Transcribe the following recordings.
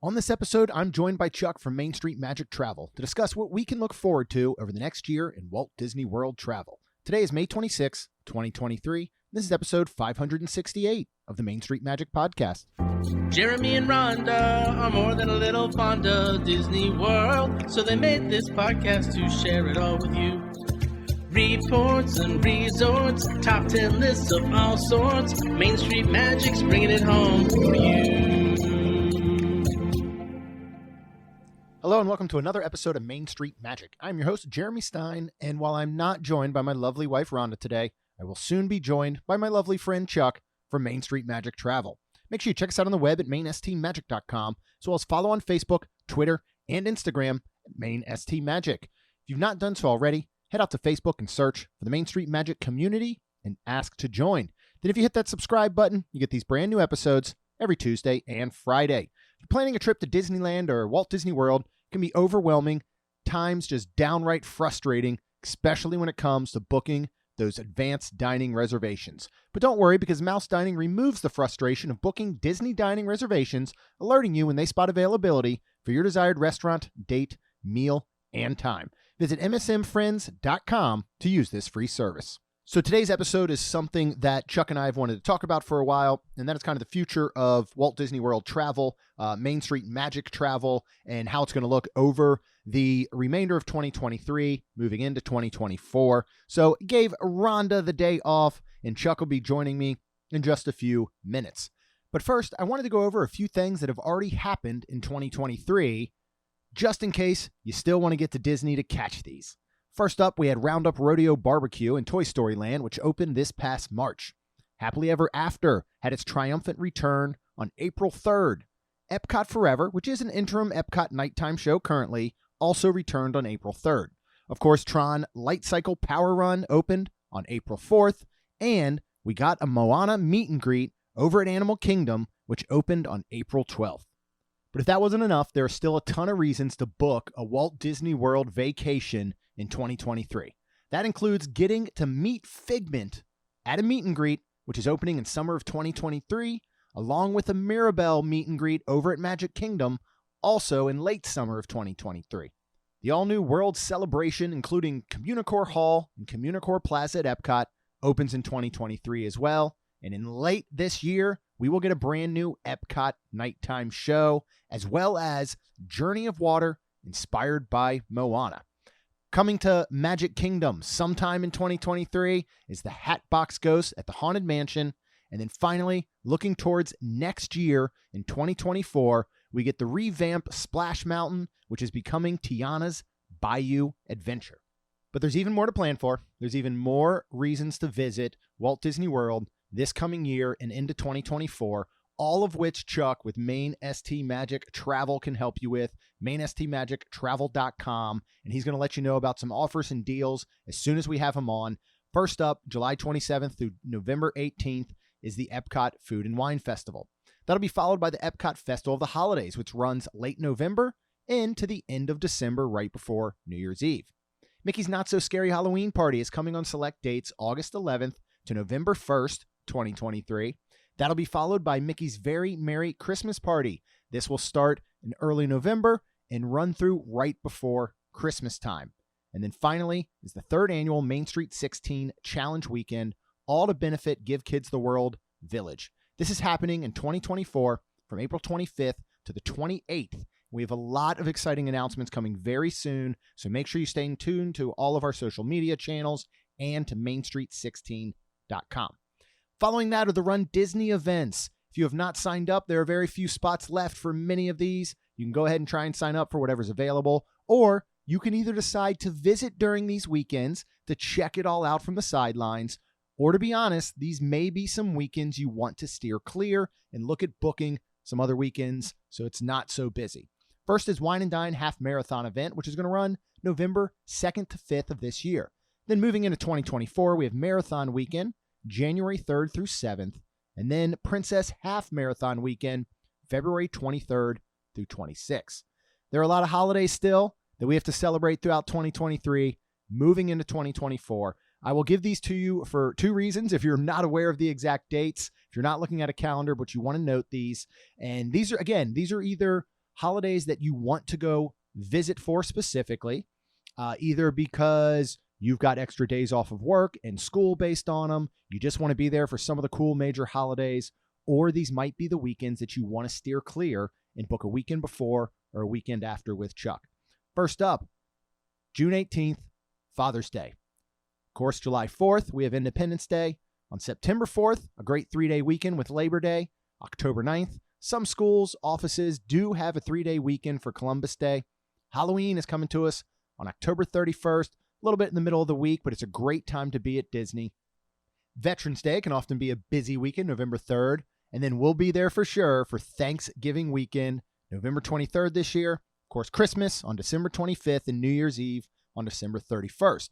On this episode, I'm joined by Chuck from Main Street Magic Travel to discuss what we can look forward to over the next year in Walt Disney World travel. Today is May 26, 2023. This is episode 568 of the Main Street Magic Podcast. Jeremy and Rhonda are more than a little fond of Disney World, so they made this podcast to share it all with you. Reports and resorts, top 10 lists of all sorts, Main Street Magic's bringing it home for you. Hello and welcome to another episode of Main Street Magic. I'm your host, Jeremy Stein, and while I'm not joined by my lovely wife, Rhonda, today, I will soon be joined by my lovely friend, Chuck, from Main Street Magic Travel. Make sure you check us out on the web at mainstmagic.com, as well as follow on Facebook, Twitter, and Instagram at mainstmagic. If you've not done so already, head out to Facebook and search for the Main Street Magic community and ask to join. Then if you hit that subscribe button, you get these brand new episodes every Tuesday and Friday. If you're planning a trip to Disneyland or Walt Disney World, it can be overwhelming, times just downright frustrating, especially when it comes to booking those advanced dining reservations. But don't worry, because Mouse Dining removes the frustration of booking Disney dining reservations, alerting you when they spot availability for your desired restaurant, date, meal, and time. Visit msmfriends.com to use this free service. So today's episode is something that Chuck and I have wanted to talk about for a while, and that is kind of the future of Walt Disney World travel, Main Street Magic travel, and how it's going to look over the remainder of 2023, moving into 2024. So gave Rhonda the day off, and Chuck will be joining me in just a few minutes. But first, I wanted to go over a few things that have already happened in 2023, just in case you still want to get to Disney to catch these. First up, we had Roundup Rodeo Barbecue in Toy Story Land, which opened this past March. Happily Ever After had its triumphant return on April 3rd. Epcot Forever, which is an interim Epcot nighttime show currently, also returned on April 3rd. Of course, Tron Light Cycle Power Run opened on April 4th, and we got a Moana meet and greet over at Animal Kingdom, which opened on April 12th. But if that wasn't enough, there are still a ton of reasons to book a Walt Disney World vacation in 2023. That includes getting to meet Figment at a meet and greet, which is opening in summer of 2023, along with a Mirabelle meet and greet over at Magic Kingdom, also in late summer of 2023. The all-new World Celebration, including Communicore Hall and Communicore Plaza at Epcot, opens in 2023 as well. And in late this year, we will get a brand new Epcot nighttime show, as well as Journey of Water, inspired by Moana. Coming to Magic Kingdom sometime in 2023 is the Hatbox Ghost at the Haunted Mansion. And then finally, looking towards next year in 2024, we get the revamped Splash Mountain, which is becoming Tiana's Bayou Adventure. But there's even more to plan for. There's even more reasons to visit Walt Disney World this coming year and into 2024, all of which Chuck with Main ST Magic Travel can help you with, mainstmagictravel.com, and he's going to let you know about some offers and deals as soon as we have them on. First up, July 27th through November 18th is the Epcot Food and Wine Festival. That'll be followed by the Epcot Festival of the Holidays, which runs late November into the end of December, right before New Year's Eve. Mickey's Not So Scary Halloween Party is coming on select dates August 11th to November 1st, 2023. That'll be followed by Mickey's Very Merry Christmas Party. This will start in early November and run through right before Christmas time. And then finally is the third annual Main Street 16 Challenge Weekend, all to benefit Give Kids the World Village. This is happening in 2024 from April 25th to the 28th. We have a lot of exciting announcements coming very soon, so make sure you stay tuned to all of our social media channels and to mainstreet16.com. Following that are the Run Disney events. If you have not signed up, there are very few spots left for many of these. You can go ahead and try and sign up for whatever's available, or you can either decide to visit during these weekends to check it all out from the sidelines, or to be honest, these may be some weekends you want to steer clear and look at booking some other weekends so it's not so busy. First is Wine and Dine Half Marathon event, which is going to run November 2nd to 5th of this year. Then moving into 2024, we have Marathon Weekend, January 3rd through 7th, and then Princess Half Marathon Weekend, February 23rd through 26th. There are a lot of holidays still that we have to celebrate throughout 2023, moving into 2024. I will give these to you for two reasons. If you're not aware of the exact dates, if you're not looking at a calendar, but you want to note these, and these are either holidays that you want to go visit for specifically, either because you've got extra days off of work and school based on them, you just want to be there for some of the cool major holidays, or these might be the weekends that you want to steer clear and book a weekend before or a weekend after with Chuck. First up, June 18th, Father's Day. Of course, July 4th, we have Independence Day. On September 4th, a great 3-day weekend with Labor Day. October 9th, some schools, offices do have a 3-day weekend for Columbus Day. Halloween is coming to us on October 31st, a little bit in the middle of the week, but it's a great time to be at Disney. Veterans Day can often be a busy weekend, November 3rd, and then we'll be there for sure for Thanksgiving weekend, November 23rd this year. Of course, Christmas on December 25th and New Year's Eve on December 31st.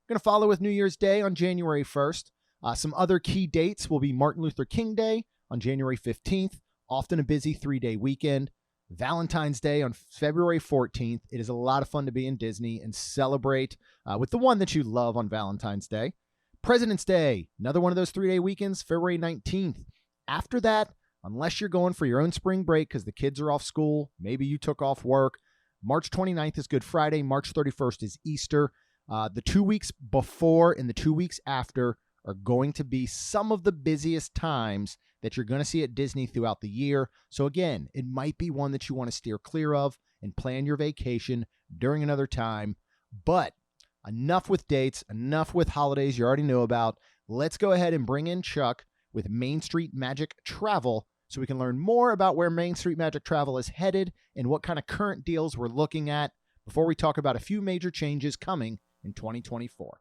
Going to follow with New Year's Day on January 1st. Some other key dates will be Martin Luther King Day on January 15th, often a busy 3-day weekend. Valentine's Day on February 14th. It is a lot of fun to be in Disney and celebrate with the one that you love on Valentine's Day. President's Day, another one of those 3-day weekends, February 19th. After that, unless you're going for your own spring break because the kids are off school, maybe you took off work, March 29th is Good Friday. March 31st is Easter. The 2 weeks before and the 2 weeks after are going to be some of the busiest times that you're going to see at Disney throughout the year. So again, it might be one that you want to steer clear of and plan your vacation during another time. But enough with dates, enough with holidays you already know about. Let's go ahead and bring in Chuck with Main Street Magic Travel so we can learn more about where Main Street Magic Travel is headed and what kind of current deals we're looking at before we talk about a few major changes coming in 2024.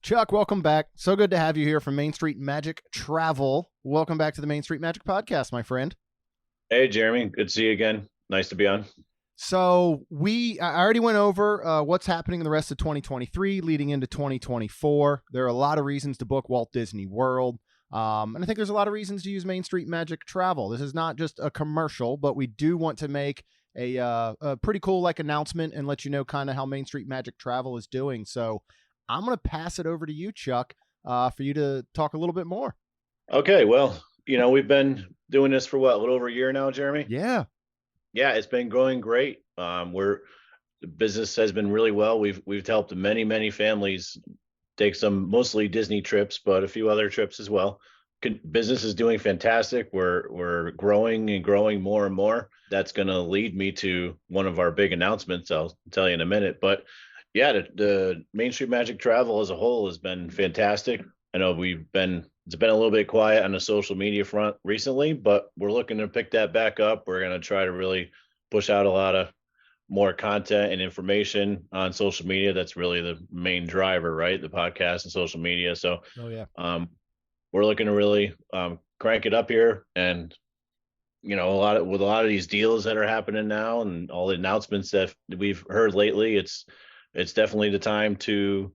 Chuck, welcome back. So good to have you here from Main Street Magic Travel. Welcome back to the Main Street Magic Podcast, my friend. Hey, Jeremy. Good to see you again. Nice to be on. So I already went over what's happening in the rest of 2023 leading into 2024. There are a lot of reasons to book Walt Disney World. And I think there's a lot of reasons to use Main Street Magic Travel. This is not just a commercial, but we do want to make a pretty cool announcement and let you know kind of how Main Street Magic Travel is doing. So I'm going to pass it over to you, Chuck, for you to talk a little bit more. Okay. Well, we've been doing this for a little over a year now, Jeremy? Yeah. Yeah, it's been going great. The business has been really well. We've helped many families take some mostly Disney trips, but a few other trips as well. Business is doing fantastic. We're growing and growing more and more. That's going to lead me to one of our big announcements. I'll tell you in a minute. But yeah, the Main Street Magic Travel as a whole has been fantastic. I know it's been a little bit quiet on the social media front recently, but we're looking to pick that back up. We're going to try to really push out a lot of more content and information on social media. That's really the main driver, right? The podcast and social media. So, we're looking to really crank it up here, and with a lot of these deals that are happening now and all the announcements that we've heard lately, it's definitely the time to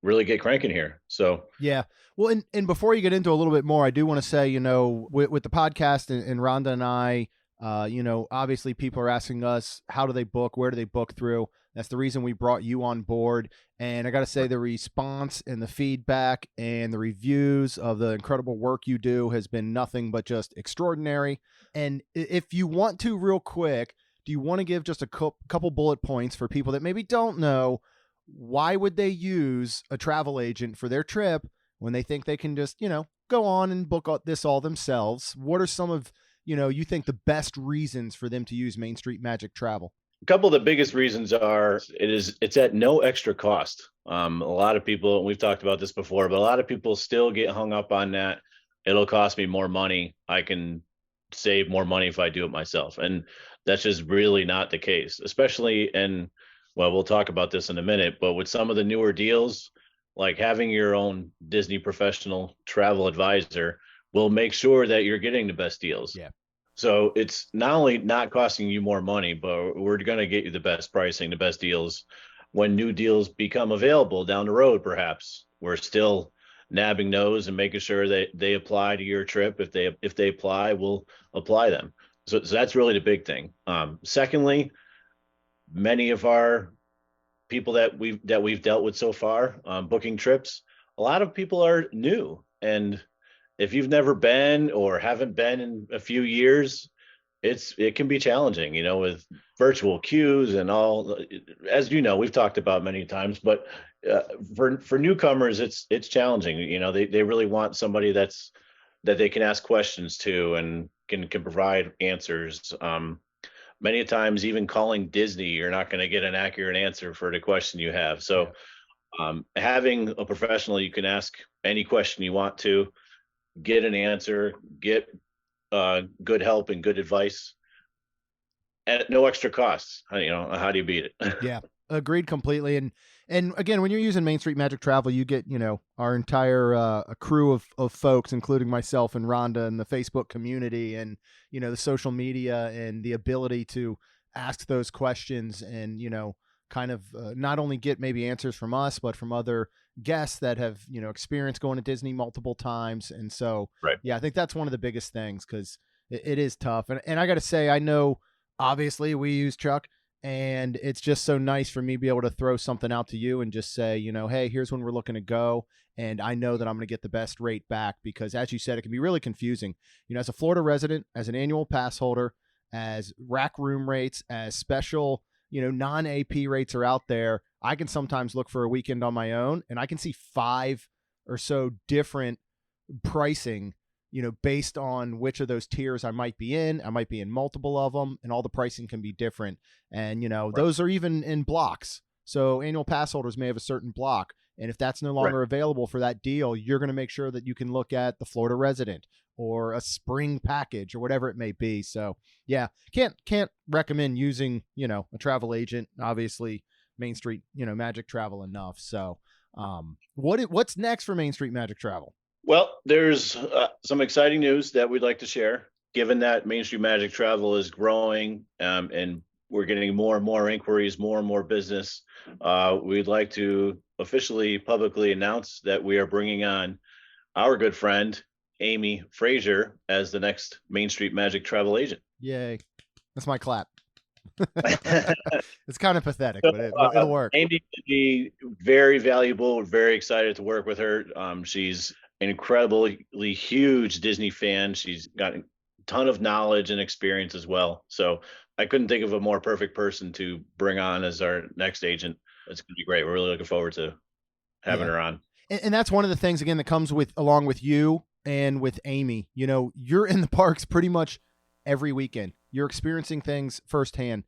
really get cranking here. So yeah. Well, and before you get into a little bit more, I do want to say, with the podcast and Rhonda and I, obviously people are asking us, how do they book? Where do they book through? That's the reason we brought you on board. And I got to say, the response and the feedback and the reviews of the incredible work you do has been nothing but just extraordinary. And if you want to, real quick, do you want to give just a couple bullet points for people that maybe don't know, why would they use a travel agent for their trip when they think they can just, go on and book this all themselves? What are some of, you think the best reasons for them to use Main Street Magic Travel? a couple of the biggest reasons are it's at no extra cost. A lot of people, and we've talked about this before, but a lot of people still get hung up on that. It'll cost me more money. I can save more money if I do it myself. And that's just really not the case, especially we'll talk about this in a minute, but with some of the newer deals, like having your own Disney professional travel advisor will make sure that you're getting the best deals. Yeah. So it's not only not costing you more money, but we're going to get you the best pricing, the best deals. When new deals become available down the road, perhaps we're still nabbing those and making sure that they apply to your trip. If they apply, we'll apply them. So that's really the big thing. Secondly, many of our people that we've dealt with so far, booking trips, a lot of people are new. And if you've never been or haven't been in a few years, it can be challenging, with virtual queues and all. As you know, we've talked about many times, but uh, for newcomers, it's challenging. They really want somebody that they can ask questions to and can provide answers. Many times, even calling Disney, you're not going to get an accurate answer for the question you have. Yeah. So, having a professional you can ask any question you want to, get an answer, get good help and good advice at no extra costs. How do you beat it? Yeah, agreed completely. And again, when you're using Main Street Magic Travel, you get our entire a crew of folks, including myself and Rhonda and the Facebook community, and the social media, and the ability to ask those questions, and kind of not only get maybe answers from us, but from other guests that have experienced going to Disney multiple times. And so Right. yeah, I think that's one of the biggest things, because it is tough. And I got to say, I know obviously we use Chuck, and it's just so nice for me to be able to throw something out to you and just say, hey, here's when we're looking to go. And I know that I'm going to get the best rate back, because as you said, it can be really confusing. As a Florida resident, as an annual pass holder, as rack room rates, as special, non-AP rates are out there. I can sometimes look for a weekend on my own, and I can see 5 or so different pricing, based on which of those tiers I might be in. I might be in multiple of them, and all the pricing can be different. And, those are even in blocks. So annual pass holders may have a certain block. And if that's no longer available for that deal, you're going to make sure that you can look at the Florida resident or a spring package or whatever it may be. So yeah, can't recommend using, a travel agent, obviously Main Street, Magic Travel enough. So what's next for Main Street Magic Travel? Well, there's some exciting news that we'd like to share. Given that Main Street Magic Travel is growing, and we're getting more and more inquiries, more and more business, we'd like to officially publicly announce that we are bringing on our good friend Amy Frazier as the next Main Street Magic Travel agent. Yay. That's my clap. It's kind of pathetic, but it'll work. Amy would be very valuable. We're very excited to work with her. She's an incredibly huge Disney fan. She's got a ton of knowledge and experience as well. So I couldn't think of a more perfect person to bring on as our next agent. It's going to be great. We're really looking forward to having her on. And that's one of the things, again, that comes along with you and with Amy. You're in the parks pretty much every weekend. You're experiencing things firsthand.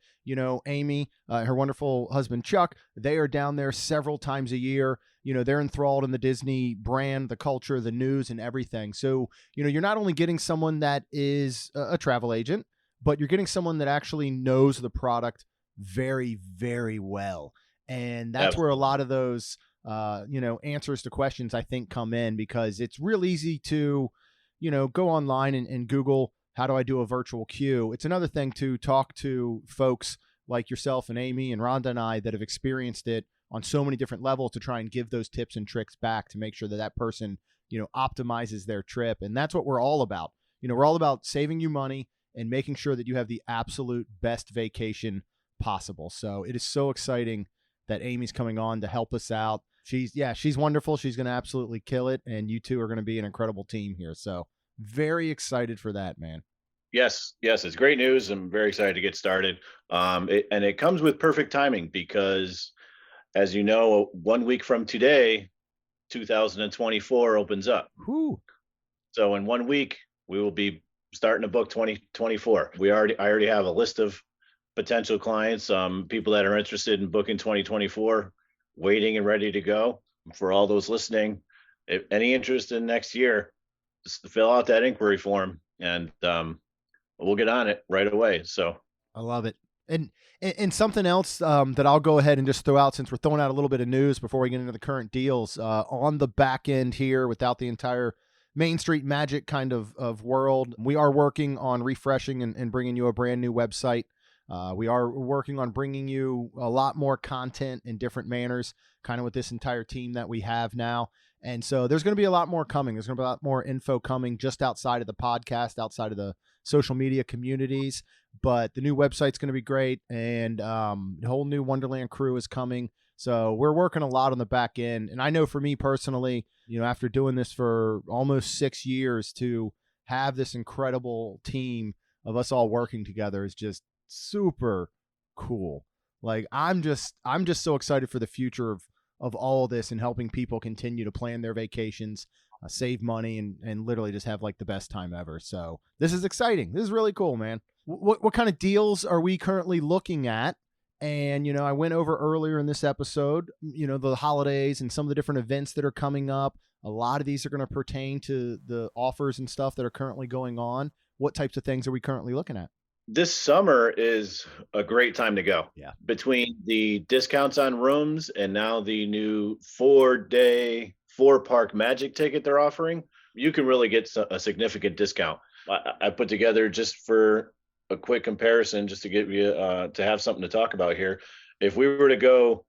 Amy, her wonderful husband, Chuck, they are down there several times a year. They're enthralled in the Disney brand, the culture, the news, and everything. So, you're not only getting someone that is a travel agent, but you're getting someone that actually knows the product very, very well. And that's where a lot of those, answers to questions, I think, come in, because it's real easy to, go online and Google, how do I do a virtual queue? It's another thing to talk to folks like yourself and Amy and Rhonda and I that have experienced it on so many different levels, to try and give those tips and tricks back to make sure that person, optimizes their trip. And that's what we're all about. We're all about saving you money and making sure that you have the absolute best vacation possible. So it is so exciting that Amy's coming on to help us out. She's wonderful. She's going to absolutely kill it. And you two are going to be an incredible team here. So very excited for that, man. Yes, it's great news. I'm very excited to get started. It comes with perfect timing, because, as you know, 1 week from today, 2024 opens up. Whew. So in 1 week, we will be starting to book 2024. I already have a list of potential clients, people that are interested in booking 2024, waiting and ready to go. For all those listening, if any interest in next year, just fill out that inquiry form, and we'll get on it right away. So I love it. And something else that I'll go ahead and just throw out, since we're throwing out a little bit of news before we get into the current deals, on the back end here, without the entire Main Street Magic kind of world, we are working on refreshing and bringing you a brand new website. We are working on bringing you a lot more content in different manners, kind of with this entire team that we have now. And so there's going to be a lot more coming. There's going to be a lot more info coming just outside of the podcast, outside of the social media communities. But the new website's going to be great. And the whole new Wonderland crew is coming. So we're working a lot on the back end. And I know for me personally, after doing this for almost 6 years, to have this incredible team of us all working together is just super cool. Like I'm just so excited for the future of all of this and helping people continue to plan their vacations, save money, and literally just have like the best time ever. So this is exciting. This is really cool, man. What kind of deals are we currently looking at? And, I went over earlier in this episode, the holidays and some of the different events that are coming up. A lot of these are going to pertain to the offers and stuff that are currently going on. What types of things are we currently looking at? This summer is a great time to go. Yeah. Between the discounts on rooms and now the new 4-day, 4-park magic ticket they're offering, you can really get a significant discount. I put together, just for a quick comparison, just to give you to have something to talk about here. If we were to go,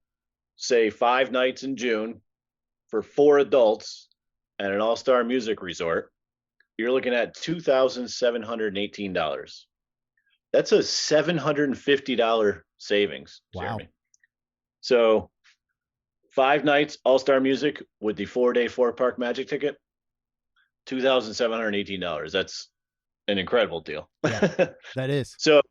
say, 5 nights in June for 4 adults at an all-star music resort, you're looking at $2,718. That's a $750 savings, Jeremy. Wow. So 5 nights all-star music with the 4-day 4-park magic ticket, $2,718. That's an incredible deal. Yeah, that is. So,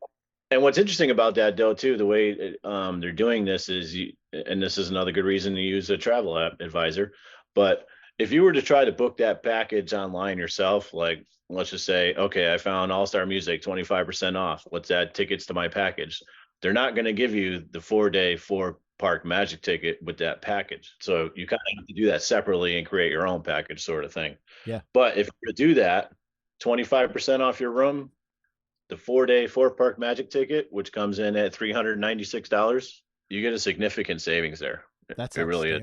and what's interesting about that, though, too, the way they're doing this is, and this is another good reason to use a travel app advisor, but if you were to try to book that package online yourself, like, let's just say, okay, I found All-Star Music 25% off. Let's add tickets to my package. They're not going to give you the 4-day, 4-park magic ticket with that package. So you kind of have to do that separately and create your own package, sort of thing. Yeah. But if you do that, 25% off your room, the 4-day, 4-park magic ticket, which comes in at $396, you get a significant savings there. That's it really is.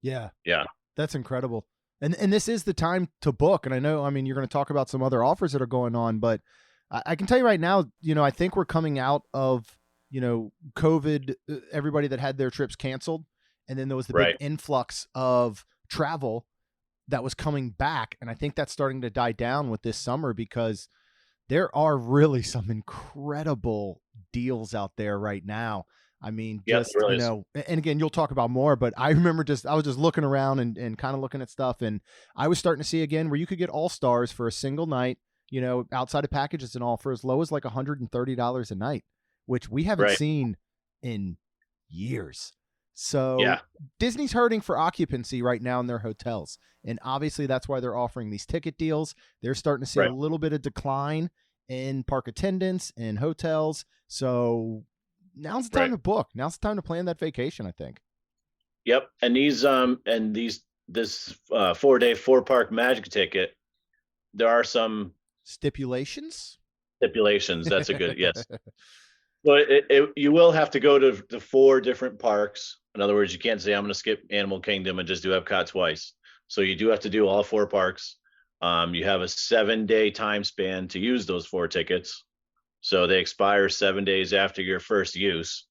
Yeah. Yeah. That's incredible. And this is the time to book. And I know, you're going to talk about some other offers that are going on, but I can tell you right now, I think we're coming out of, COVID, everybody that had their trips canceled. And then there was the big influx of travel that was coming back. And I think that's starting to die down with this summer, because there are really some incredible deals out there right now. Really and again, you'll talk about more, but I remember I was just looking around and kind of looking at stuff, and I was starting to see again where you could get all stars for a single night, outside of packages and all, for as low as like $130 a night, which we haven't seen in years. So Disney's hurting for occupancy right now in their hotels. And obviously that's why they're offering these ticket deals. They're starting to see a little bit of decline in park attendance and hotels. So now's the time to book. Now's the time to plan that vacation, I think. Yep. And this 4-day, 4-park magic ticket, there are some stipulations. That's a good, yes. But you will have to go to the 4 different parks. In other words, you can't say, I'm going to skip Animal Kingdom and just do Epcot twice. So you do have to do all 4 parks. You have a 7-day time span to use those 4 tickets. So they expire 7 days after your first use.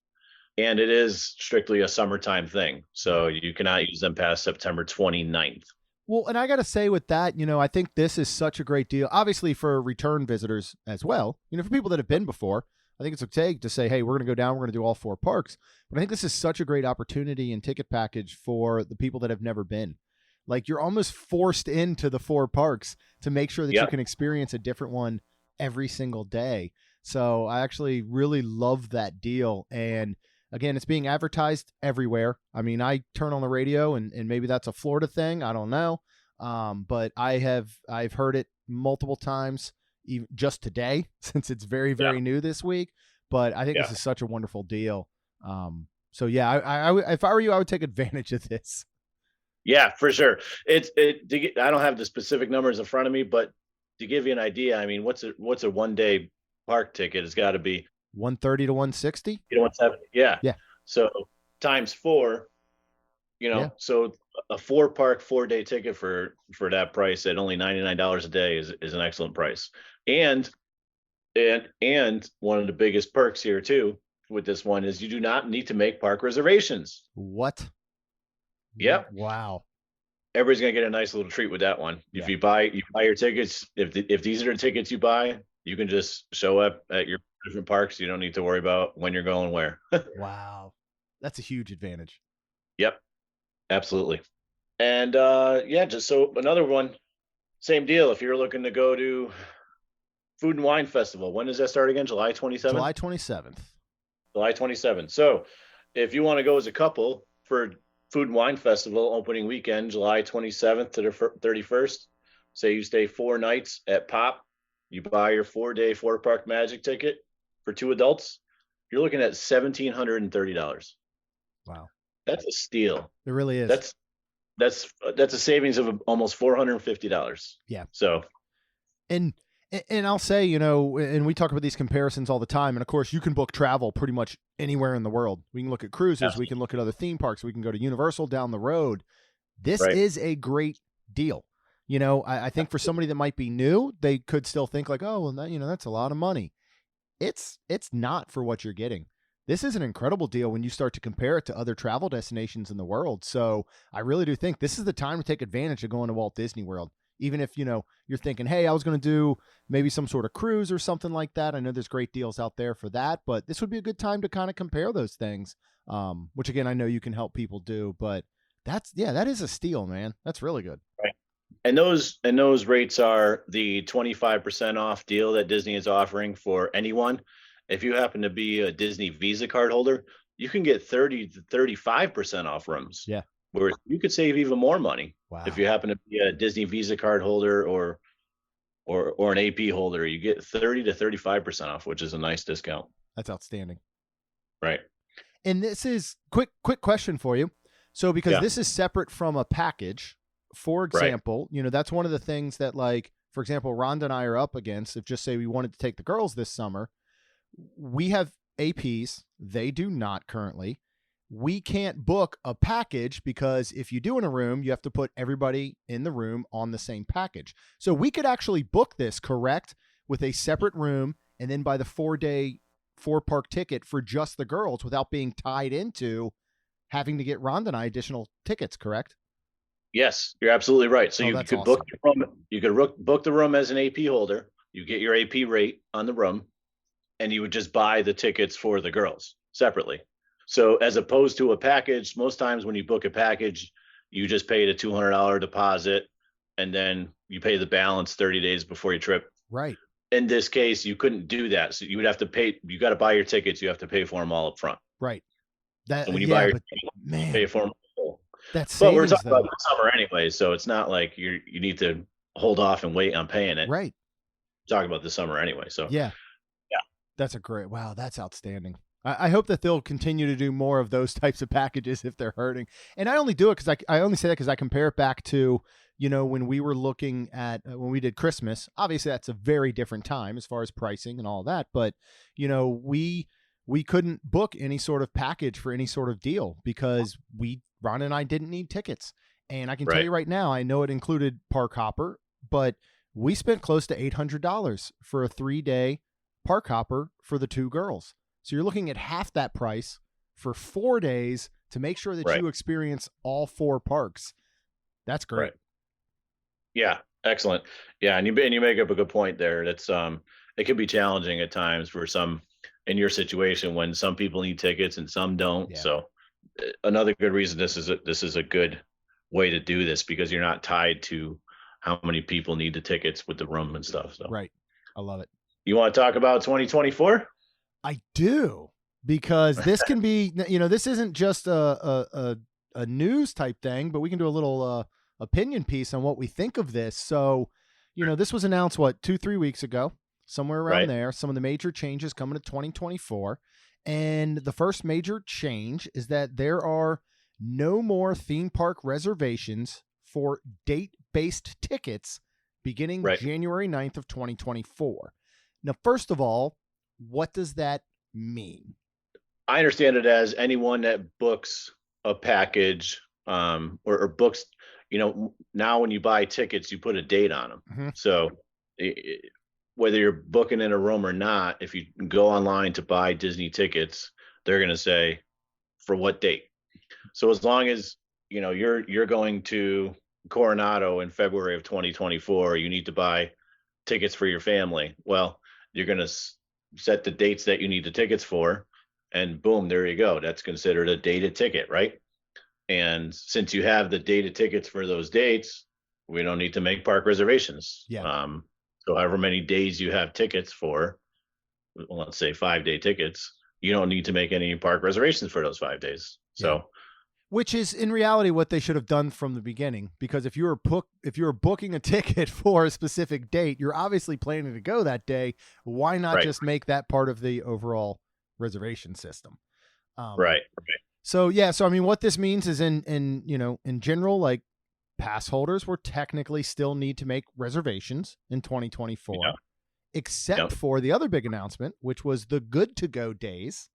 And it is strictly a summertime thing. So you cannot use them past September 29th. Well, and I got to say with that, I think this is such a great deal, obviously for return visitors as well. For people that have been before, I think it's okay to say, hey, we're going to go down, we're going to do all 4 parks. But I think this is such a great opportunity and ticket package for the people that have never been. Like, you're almost forced into the 4 parks to make sure that you can experience a different one every single day. So I actually really love that deal. And again, it's being advertised everywhere. I turn on the radio and maybe that's a Florida thing. I don't know. But I've heard it multiple times, even just today, since it's very, very new this week. But I think this is such a wonderful deal. So yeah, I if I were you, I would take advantage of this. Yeah, for sure. I don't have the specific numbers in front of me, but to give you an idea, what's a 1-day park ticket? It's got to be 130 to 160. 170. Yeah. Yeah. So times 4. So a 4-park 4-day ticket for that price at only $99 a day is an excellent price. And one of the biggest perks here too with this one is you do not need to make park reservations. What? Yep. Wow. Everybody's gonna get a nice little treat with that one. If you buy your tickets, if these are the tickets you buy, you can just show up at your different parks. You don't need to worry about when you're going where. Wow. That's a huge advantage. Yep. Absolutely. And just so another one, same deal. If you're looking to go to Food and Wine Festival. When does that start again? July 27th? July 27th. July 27th. So if you want to go as a couple for Food and Wine Festival opening weekend, July 27th to the 31st, say you stay 4 nights at Pop, you buy your 4-day 4-park magic ticket for 2 adults, you're looking at $1,730. Wow. That's a steal. It really is. That's a savings of almost $450. Yeah. So, and I'll say, and we talk about these comparisons all the time. And of course, you can book travel pretty much anywhere in the world. We can look at cruises. Absolutely. We can look at other theme parks. We can go to Universal down the road. This is a great deal. I think for somebody that might be new, they could still think like, oh, well, that's a lot of money. It's not for what you're getting. This is an incredible deal when you start to compare it to other travel destinations in the world. So I really do think this is the time to take advantage of going to Walt Disney World. Even if, you're thinking, hey, I was going to do maybe some sort of cruise or something like that. I know there's great deals out there for that, but this would be a good time to kind of compare those things, which again, I know you can help people do, but that is a steal, man. That's really good. Right. And those rates are the 25% off deal that Disney is offering for anyone. If you happen to be a Disney Visa card holder, you can get 30 to 35% off rooms. Yeah. Where you could save even more money. Wow. If you happen to be a Disney Visa card holder or an AP holder, you get 30 to 35% off, which is a nice discount. That's outstanding. Right. And this is quick question for you. So because this is separate from a package, for example, that's one of the things that, like, for example, Rhonda and I are up against. If just say we wanted to take the girls this summer, we have APs. They do not currently. We can't book a package because if you do in a room, you have to put everybody in the room on the same package. So we could actually book this, correct, with a separate room and then buy the 4-day 4-park ticket for just the girls without being tied into having to get Rhonda and I additional tickets, correct? Yes, you're absolutely right. So you could awesome. book the room. You could book the room as an AP holder. You get your AP rate on the room, and you would just buy the tickets for the girls separately. So as opposed to a package, most times when you book a package, you just pay the $200 deposit, and then you pay the balance 30 days before your trip. Right. In this case, you couldn't do that. So you would have to pay. You got to buy your tickets. You have to pay for them all up front. Right. So when you buy your tickets, you pay for them. But we're talking about the summer anyway, so it's not like you need to hold off and wait on paying it. Right. We're talking about the summer anyway. So yeah. That's that's outstanding. I hope that they'll continue to do more of those types of packages if they're hurting. And I only do it because I only say that because I compare it back to, when we were looking at when we did Christmas. Obviously, that's a very different time as far as pricing and all that. But, we couldn't book any sort of package for any sort of deal because Ron and I didn't need tickets. And I can tell you right now, I know it included Park Hopper, but we spent close to $800 for a 3-day Park Hopper for the 2 girls. So you're looking at half that price for 4 days to make sure that you experience all 4 parks. That's great. Right. Yeah, excellent. Yeah, and you make up a good point there. That's it can be challenging at times for some in your situation when some people need tickets and some don't. Yeah. So another good reason this is a good way to do this because you're not tied to how many people need the tickets with the room and stuff. So right. I love it. You want to talk about 2024? I do, because this can be, this isn't just a news type thing, but we can do a little opinion piece on what we think of this. So, this was announced, 2-3 weeks ago, somewhere around there, some of the major changes coming to 2024. And the first major change is that there are no more theme park reservations for date-based tickets beginning January 9th of 2024. Now, first of all, what does that mean? I understand it as anyone that books a package or books, now when you buy tickets, you put a date on them. Mm-hmm. So whether you're booking in a room or not, if you go online to buy Disney tickets, they're going to say for what date. So as long as, you're going to Coronado in February of 2024, you need to buy tickets for your family. Well, you're going to set the dates that you need the tickets for, and boom, there you go. That's considered a dated ticket, right? And since you have the dated tickets for those dates, we don't need to make park reservations. Yeah. So however many days you have tickets for, well, let's say 5-day tickets, you don't need to make any park reservations for those 5 days. So Which is in reality what they should have done from the beginning, because if you were booking a ticket for a specific date, you're obviously planning to go that day. Why not just make that part of the overall reservation system? Right. So yeah, so I mean, what this means is in general, like pass holders will technically still need to make reservations in 2024, except for the other big announcement, which was the good to go days.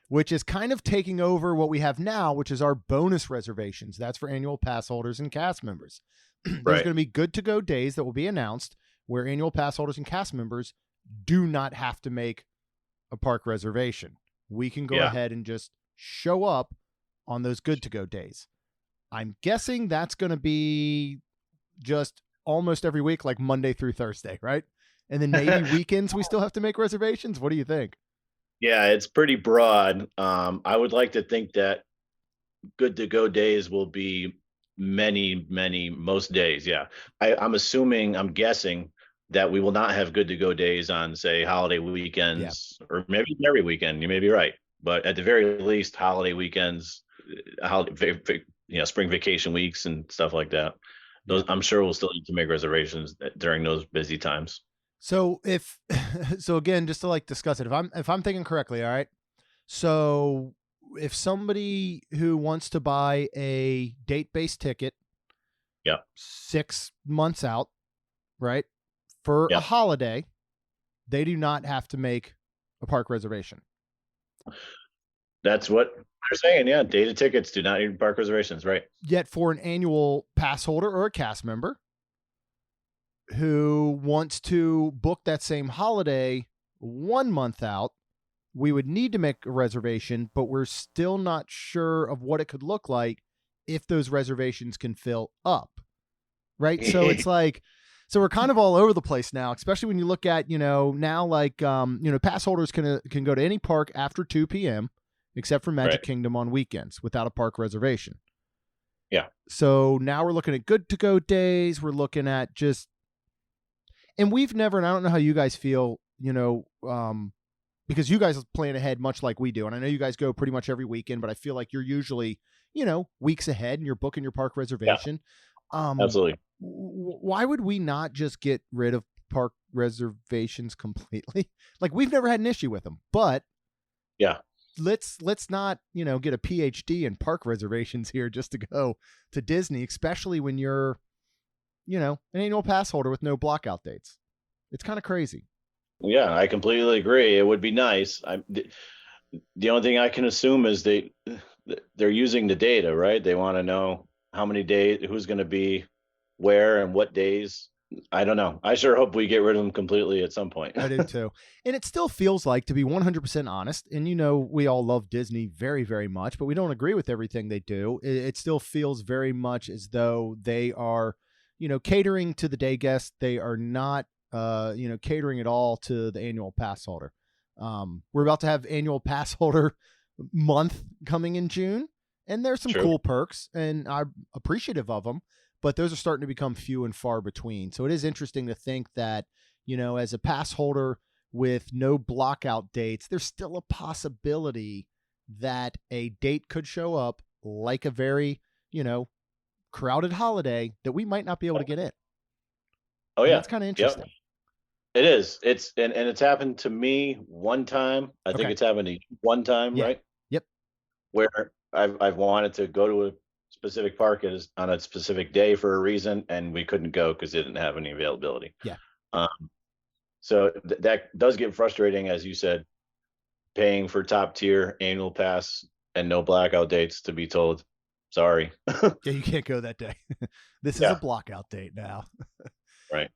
Which is kind of taking over what we have now, which is our bonus reservations. That's for annual pass holders and cast members. There's going to be good to go days that will be announced where annual pass holders and cast members do not have to make a park reservation. We can go ahead and just show up on those good to go days. I'm guessing that's going to be just almost every week, like Monday through Thursday, right? And then maybe weekends we still have to make reservations. What do you think? Yeah, it's pretty broad. I would like to think that good to go days will be most days. Yeah. I'm guessing that we will not have good to go days on, say, holiday weekends, or maybe every weekend. You may be right. But at the very least, holiday weekends, spring vacation weeks and stuff like that. Those, I'm sure we'll still need to make reservations during those busy times. So so again, just to like discuss it, if I'm thinking correctly, all right. So if somebody who wants to buy a date-based ticket, 6 months out, right, for a holiday, they do not have to make a park reservation. That's what they're saying. Yeah, dated tickets do not need park reservations, right? Yet for an annual pass holder or a cast member who wants to book that same holiday 1 month out, we would need to make a reservation, but we're still not sure of what it could look like if those reservations can fill up. Right. So it's like, so we're kind of all over the place now, especially when you look at, now like, pass holders can go to any park after 2 p.m. except for Magic Kingdom on weekends without a park reservation. Yeah. So now we're looking at good to go days. We're looking at just, and we've never, and I don't know how you guys feel, because you guys plan ahead much like we do. And I know you guys go pretty much every weekend, but I feel like you're usually, weeks ahead and you're booking your park reservation. Yeah, absolutely. Why would we not just get rid of park reservations completely? Like, we've never had an issue with them, but let's not, get a PhD in park reservations here just to go to Disney, especially when you're, an annual pass holder with no blockout dates. It's kind of crazy. Yeah, I completely agree. It would be nice. The only thing I can assume is they're using the data, right? They want to know how many days, who's going to be where and what days. I don't know. I sure hope we get rid of them completely at some point. I do too. And it still feels like, to be 100% honest, and we all love Disney very, very much, but we don't agree with everything they do. It still feels very much as though they are, catering to the day guest. They are not, catering at all to the annual pass holder. We're about to have annual pass holder month coming in June, and there's some cool perks, and I'm appreciative of them, but those are starting to become few and far between. So it is interesting to think that, as a pass holder with no blockout dates, there's still a possibility that a date could show up like a very, crowded holiday that we might not be able to get in. Oh yeah. That's kind of interesting. Yep. It is. It's and it's happened to me one time. I think it's happened to you one time, right? Yep. Where I've wanted to go to a specific park on a specific day for a reason, and we couldn't go because they didn't have any availability. Yeah. So that does get frustrating, as you said, paying for top tier annual pass and no blackout dates to be told, sorry. Yeah, you can't go that day. This is a blockout date now. Right.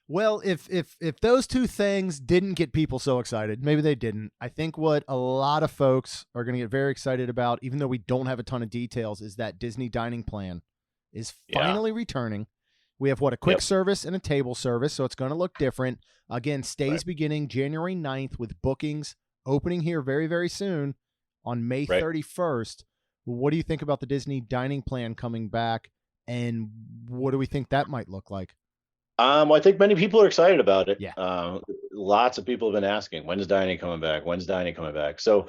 Well, if those two things didn't get people so excited, maybe they didn't. I think what a lot of folks are going to get very excited about, even though we don't have a ton of details, is that Disney dining plan is finally returning. We have a quick service and a table service, so it's going to look different. Again, stays beginning January 9th with bookings opening here very, very soon on May 31st. What do you think about the Disney dining plan coming back, and what do we think that might look like? I think many people are excited about it. Yeah. Lots of people have been asking, when's dining coming back? When's dining coming back? So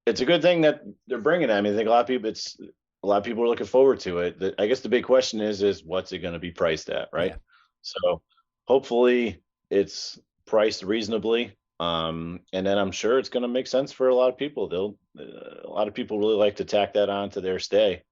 it's a good thing that they're bringing it. I mean, I think a lot of people are looking forward to it. I guess the big question is what's it going to be priced at, right? Yeah. So hopefully it's priced reasonably. And then I'm sure it's going to make sense for a lot of people. A lot of people really like to tack that on to their stay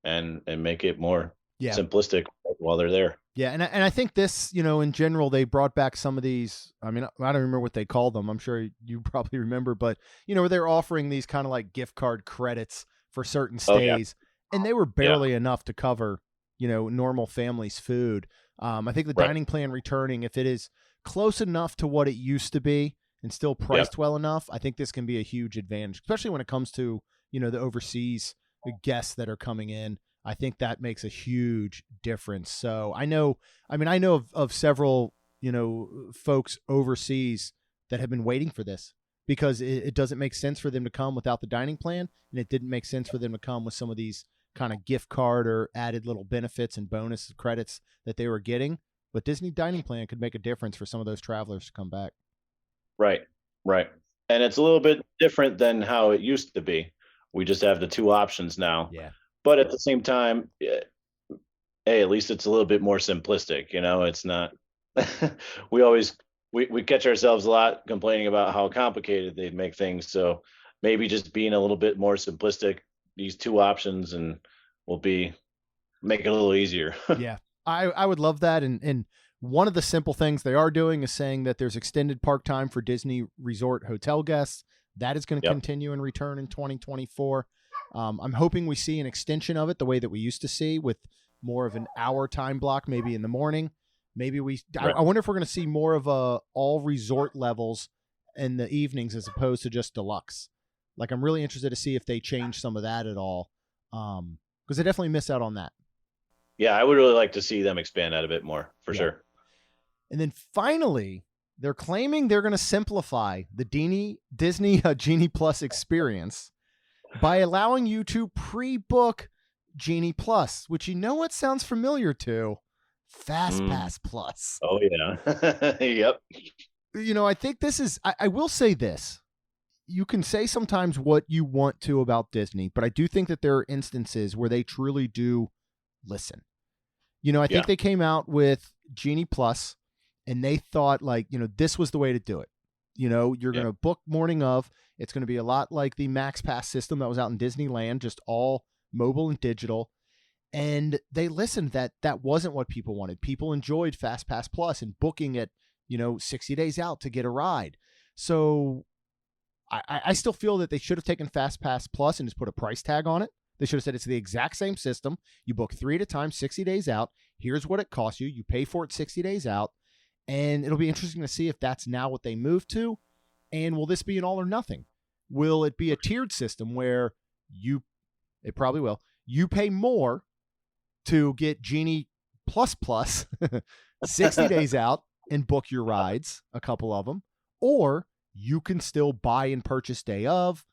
and make it more Yeah. simplistic while they're there. Yeah, and I think this, in general, they brought back some of these. I mean, I don't remember what they called them. I'm sure you probably remember, but where they're offering these kind of like gift card credits for certain Oh yeah. stays, and they were barely enough to cover, normal families' food. I think the Right. dining plan returning, if it is close enough to what it used to be and still priced well enough, I think this can be a huge advantage, especially when it comes to the overseas guests that are coming in. I think that makes a huge difference. So I know of several, folks overseas that have been waiting for this because it doesn't make sense for them to come without the dining plan. And it didn't make sense for them to come with some of these kind of gift card or added little benefits and bonus credits that they were getting. But Disney dining plan could make a difference for some of those travelers to come back. Right. Right. And it's a little bit different than how it used to be. We just have the two options now. Yeah. But at the same time, hey, at least it's a little bit more simplistic. It's not. we catch ourselves a lot complaining about how complicated they'd make things. So maybe just being a little bit more simplistic, these two options, and will make it a little easier. Yeah, I would love that. And one of the simple things they are doing is saying that there's extended park time for Disney Resort hotel guests. That is going to continue and return in 2024. I'm hoping we see an extension of it the way that we used to see, with more of an hour time block, maybe in the morning. Maybe I wonder if we're going to see more of all resort levels in the evenings as opposed to just deluxe. Like, I'm really interested to see if they change some of that at all, because they definitely miss out on that. Yeah, I would really like to see them expand that a bit more, for sure. And then finally, they're claiming they're going to simplify the Disney Genie Plus experience by allowing you to pre-book Genie Plus, which what sounds familiar to? Fast Pass Plus. Oh, yeah. Yep. I think this is, I will say this. You can say sometimes what you want to about Disney, but I do think that there are instances where they truly do listen. I think they came out with Genie Plus and they thought this was the way to do it. You're going to book morning of. It's going to be a lot like the Max Pass system that was out in Disneyland, just all mobile and digital. And they listened that wasn't what people wanted. People enjoyed Fast Pass Plus and booking it, 60 days out to get a ride. So I still feel that they should have taken Fast Pass Plus and just put a price tag on it. They should have said it's the exact same system. You book 3 at a time, 60 days out. Here's what it costs you. You pay for it 60 days out. And it'll be interesting to see if that's now what they move to. And will this be an all or nothing? Will it be a tiered system where it probably will, you pay more to get Genie Plus 60 days out and book your rides, a couple of them, or you can still buy and purchase day of.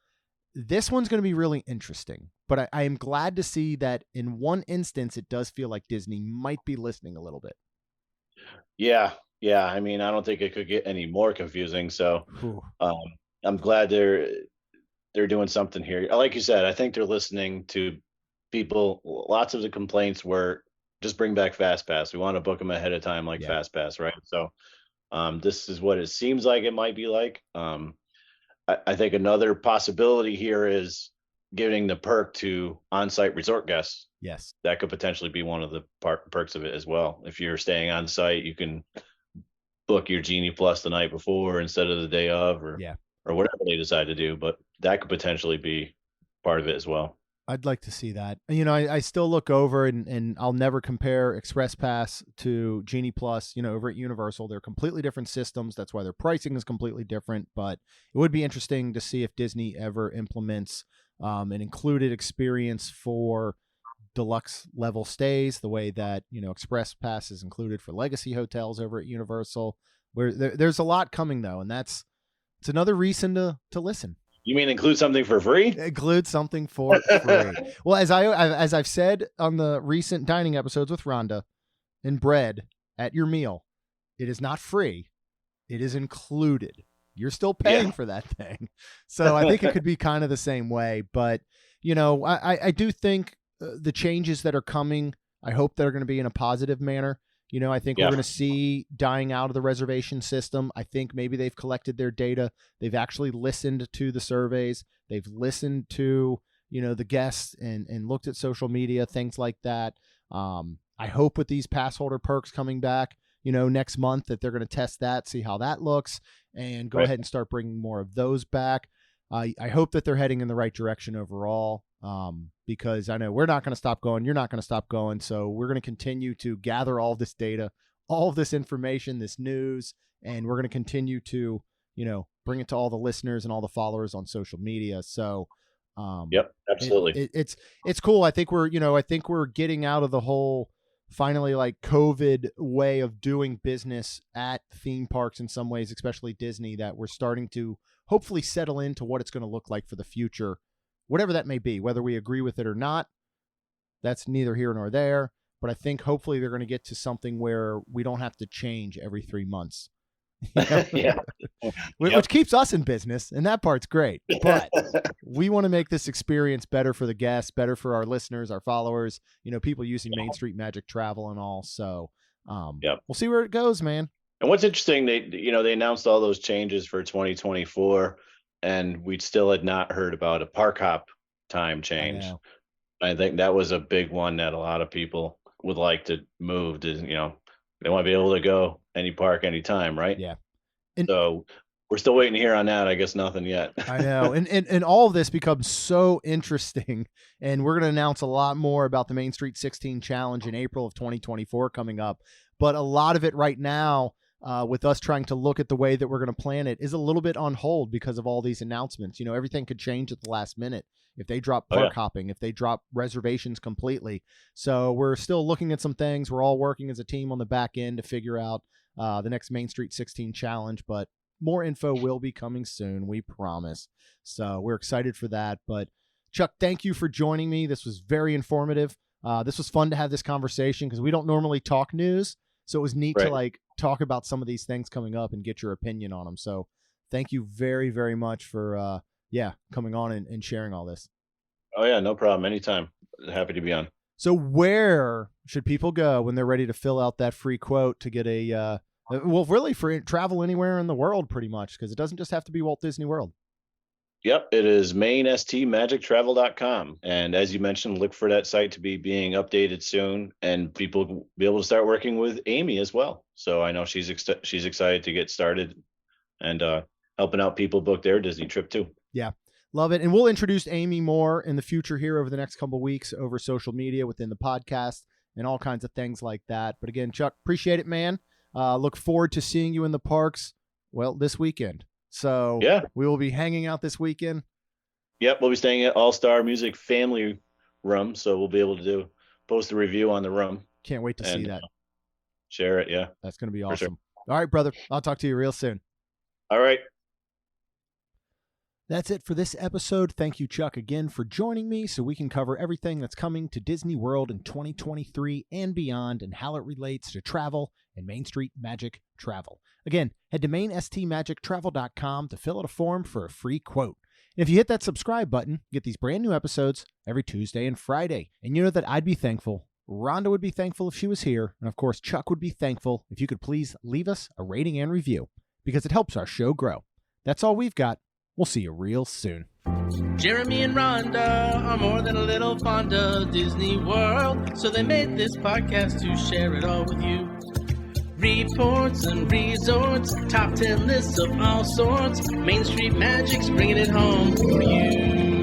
This one's going to be really interesting, but I am glad to see that in one instance, it does feel like Disney might be listening a little bit. Yeah. Yeah. I mean, I don't think it could get any more confusing. So I'm glad they're doing something here. Like you said, I think they're listening to people. Lots of the complaints were just bring back Fast Pass. We want to book them ahead of time, like Fast Pass, right? So this is what it seems like it might be like. I think another possibility here is giving the perk to on-site resort guests. Yes. That could potentially be one of the perks of it as well. If you're staying on site, you can book your Genie Plus the night before instead of the day of, or whatever they decide to do. But that could potentially be part of it as well. I'd like to see that. I still look over and I'll never compare Express Pass to Genie Plus, over at Universal. They're completely different systems. That's why their pricing is completely different. But it would be interesting to see if Disney ever implements an included experience for deluxe level stays, the way that, Express Pass is included for legacy hotels over at Universal. Where there's a lot coming, though, and it's another reason to listen. You mean include something for free? Include something for free. Well, as I've said on the recent dining episodes with Rhonda, and bread at your meal, it is not free. It is included. You're still paying for that thing. So I think it could be kind of the same way. But, you know, I do think the changes that are coming, I hope they're going to be in a positive manner. You know, I think we're going to see dying out of the reservation system. I think maybe they've collected their data. They've actually listened to the surveys. They've listened to, you know, the guests and looked at social media, things like that. I hope with these pass holder perks coming back, you know, next month that they're going to test that, see how that looks, and go ahead and start bringing more of those back. I hope that they're heading in the right direction overall, because I know we're not going to stop going. You're not going to stop going. So we're going to continue to gather all this data, all of this information, this news, and we're going to continue to, you know, bring it to all the listeners and all the followers on social media. So, yep, absolutely. It's cool. I think we're getting out of the whole finally like COVID way of doing business at theme parks in some ways, especially Disney, that we're starting to hopefully settle into what it's going to look like for the future, whatever that may be, whether we agree with it or not. That's neither here nor there. But I think hopefully they're going to get to something where we don't have to change every 3 months. Yeah. Which keeps us in business, and that part's great. But we want to make this experience better for the guests, better for our listeners, our followers, you know, people using Main Street Magic Travel and all. So we'll see where it goes, man. And what's interesting, they announced all those changes for 2024, and we still had not heard about a park hop time change. I think that was a big one that a lot of people would like to move to, you know, they want to be able to go any park, anytime, right? Yeah. So we're still waiting to hear on that. I guess nothing yet. I know. And all of this becomes so interesting. And we're going to announce a lot more about the Main Street 16 Challenge in April of 2024 coming up. But a lot of it right now, with us trying to look at the way that we're going to plan it, is a little bit on hold because of all these announcements. You know, everything could change at the last minute if they drop park hopping, if they drop reservations completely. So we're still looking at some things. We're all working as a team on the back end to figure out the next Main Street 16 Challenge, but more info will be coming soon, we promise. So we're excited for that. But Chuck, thank you for joining me. This was very informative. This was fun to have this conversation because we don't normally talk news. So it was neat to like talk about some of these things coming up and get your opinion on them. So thank you very, very much for coming on and sharing all this. Oh yeah, no problem. Anytime. Happy to be on. So where should people go when they're ready to fill out that free quote to get a really for travel anywhere in the world, pretty much, because it doesn't just have to be Walt Disney World. Yep, it is mainstmagictravel.com. And as you mentioned, look for that site to be being updated soon, and people will be able to start working with Amy as well. So I know she's excited to get started and helping out people book their Disney trip too. Yeah, love it. And we'll introduce Amy more in the future here over the next couple of weeks over social media, within the podcast, and all kinds of things like that. But again, Chuck, appreciate it, man. Look forward to seeing you in the parks, well, this weekend. So we will be hanging out this weekend. Yep, we'll be staying at All-Star Music Family Room, so we'll be able to post a review on the room. Can't wait to see that. Share it, yeah. That's going to be awesome. Sure. All right, brother. I'll talk to you real soon. All right. That's it for this episode. Thank you, Chuck, again for joining me so we can cover everything that's coming to Disney World in 2023 and beyond, and how it relates to travel and Main Street Magic Travel. Again, head to mainstmagictravel.com to fill out a form for a free quote. And if you hit that subscribe button, you get these brand new episodes every Tuesday and Friday. And you know that I'd be thankful. Rhonda would be thankful if she was here. And of course, Chuck would be thankful if you could please leave us a rating and review, because it helps our show grow. That's all we've got. We'll see you real soon. Jeremy and Rhonda are more than a little fond of Disney World, so they made this podcast to share it all with you. Reports and resorts, top 10 lists of all sorts, Main Street Magic's bringing it home for you.